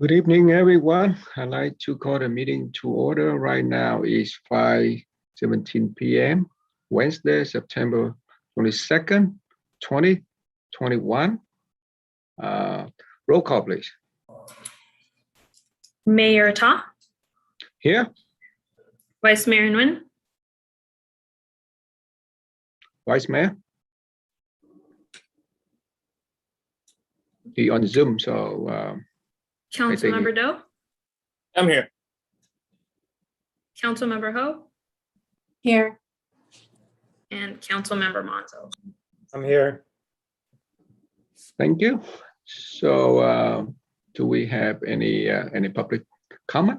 Good evening, everyone. I'd like to call the meeting to order. Right now is 5:17 p.m., Wednesday, September 22nd, 2021. Roll call, please. Mayor Ta, Here, Vice Mayor Nguyen, Vice Mayor. He on Zoom, so Councilmember Do, I'm here. Councilmember Ho, Here. and Councilmember Monzo. I'm here. thank you. So do we have any public comment?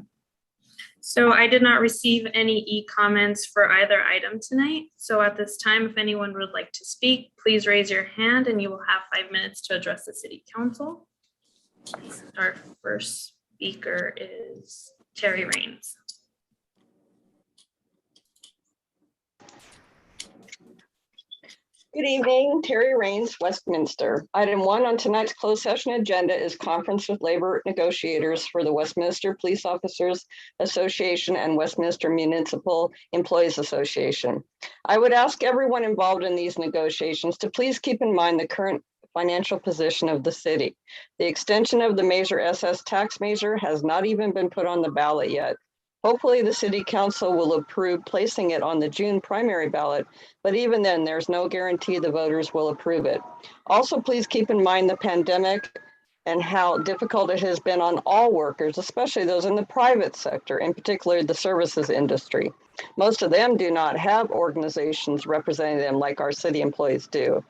So I did not receive any e-comments for either item tonight. So at this time, if anyone would like to speak, please raise your hand and you will have 5 minutes to address the City Council. Our first speaker is Terry Raines. Good evening, Terry Raines, Westminster. Item 1 on tonight's closed session agenda is conference with labor negotiators for the Westminster Police Officers Association and Westminster Municipal Employees Association. I would ask everyone involved in these negotiations to please keep in mind the current financial position of the city. The extension of the Measure SS tax measure has not even been put on the ballot yet. Hopefully the City Council will approve placing it on the June primary ballot, but even then there's no guarantee the voters will approve it. Also, please keep in mind the pandemic and how difficult it has been on all workers, especially those in the private sector, in particular the services industry. Most of them do not have organizations representing them like our city employees do.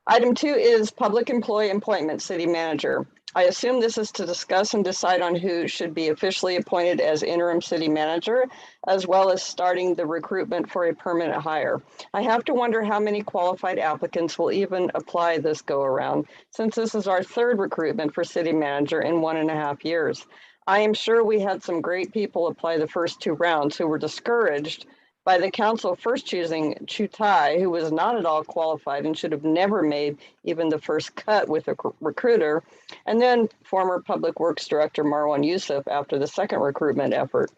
Item 2 is public employee appointment, city manager. I assume this is to discuss and decide on who should be officially appointed as interim city manager, as well as starting the recruitment for a permanent hire. I have to wonder how many qualified applicants will even apply this go around, since this is our third recruitment for city manager in 1.5 years. I am sure we had some great people apply the first 2 rounds who were discouraged by the council first choosing Chu Tai, who was not at all qualified and should have never made even the first cut with a recruiter, and then former Public Works Director Marwan Yusuf after the second recruitment effort.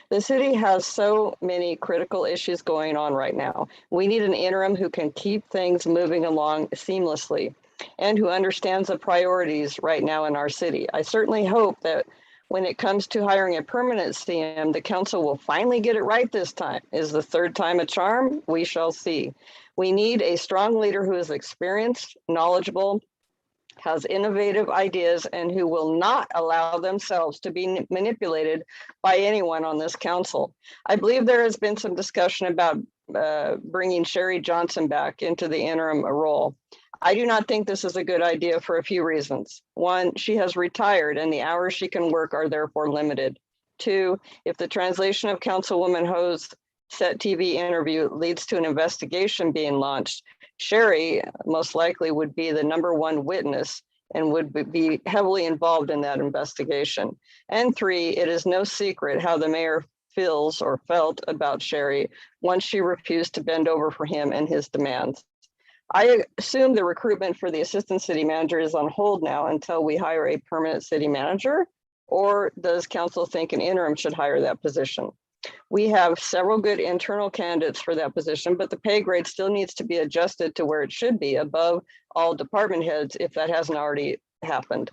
The city has so many critical issues going on right now. We need an interim who can keep things moving along seamlessly and who understands the priorities right now in our city. I certainly hope that when it comes to hiring a permanent CM, the council will finally get it right this time. Is the third time a charm? We shall see. We need a strong leader who is experienced, knowledgeable, has innovative ideas, and who will not allow themselves to be manipulated by anyone on this council. I believe there has been some discussion about bringing Sherry Johnson back into the interim role. I do not think this is a good idea for a few reasons. 1, she has retired and the hours she can work are therefore limited. 2, if the translation of Councilwoman Ho's set TV interview leads to an investigation being launched, Sherry most likely would be the #1 witness and would be heavily involved in that investigation. And 3, it is no secret how the mayor feels or felt about Sherry once she refused to bend over for him and his demands. I assume the recruitment for the assistant city manager is on hold now until we hire a permanent city manager, or does council think an interim should hire that position? We have several good internal candidates for that position, but the pay grade still needs to be adjusted to where it should be, above all department heads, if that hasn't already happened.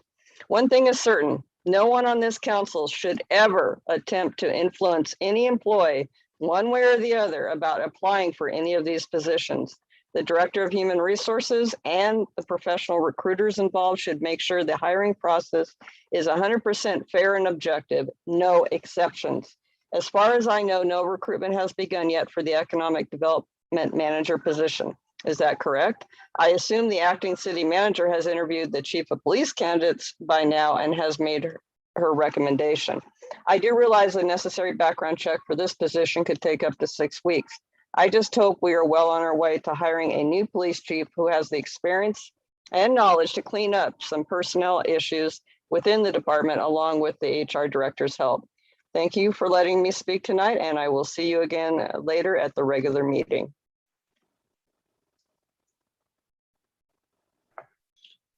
One thing is certain, no one on this council should ever attempt to influence any employee one way or the other about applying for any of these positions. The Director of Human Resources and the professional recruiters involved should make sure the hiring process is 100% fair and objective, no exceptions. As far as I know, no recruitment has begun yet for the Economic Development Manager position. Is that correct? I assume the acting city manager has interviewed the chief of police candidates by now and has made her recommendation. I do realize the necessary background check for this position could take up to 6 weeks. I just hope we are well on our way to hiring a new police chief who has the experience and knowledge to clean up some personnel issues within the department, along with the HR director's help. Thank you for letting me speak tonight, and I will see you again later at the regular meeting.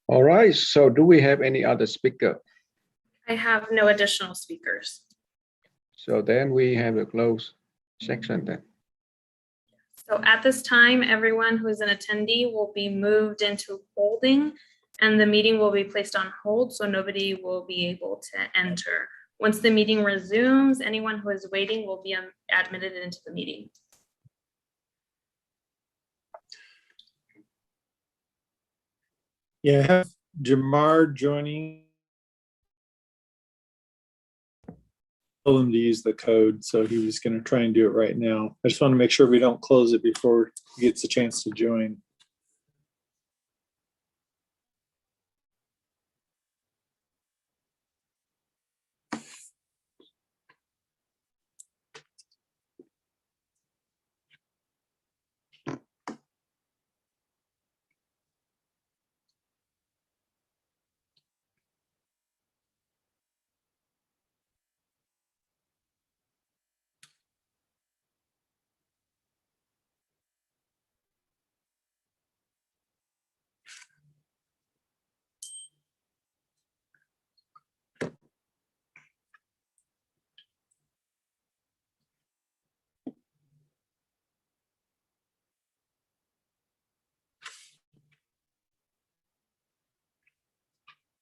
All right, so do we have any other speaker? I have no additional speakers. So then we have a closed section then. So at this time, everyone who is an attendee will be moved into holding and the meeting will be placed on hold, so nobody will be able to enter. Once the meeting resumes, anyone who is waiting will be admitted into the meeting. Yeah, I have Jamar joining. Told him to use the code, so he was going to try and do it right now. I just want to make sure we don't close it before he gets a chance to join.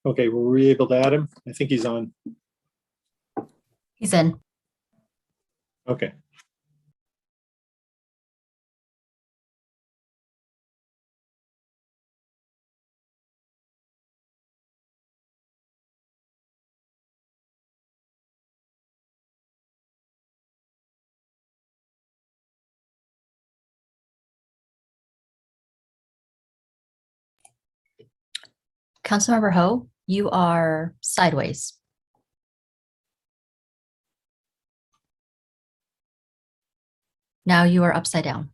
Okay, were we able to add him? I think he's on. He's in. Okay. Councilmember Ho, you are sideways. Now you are upside down.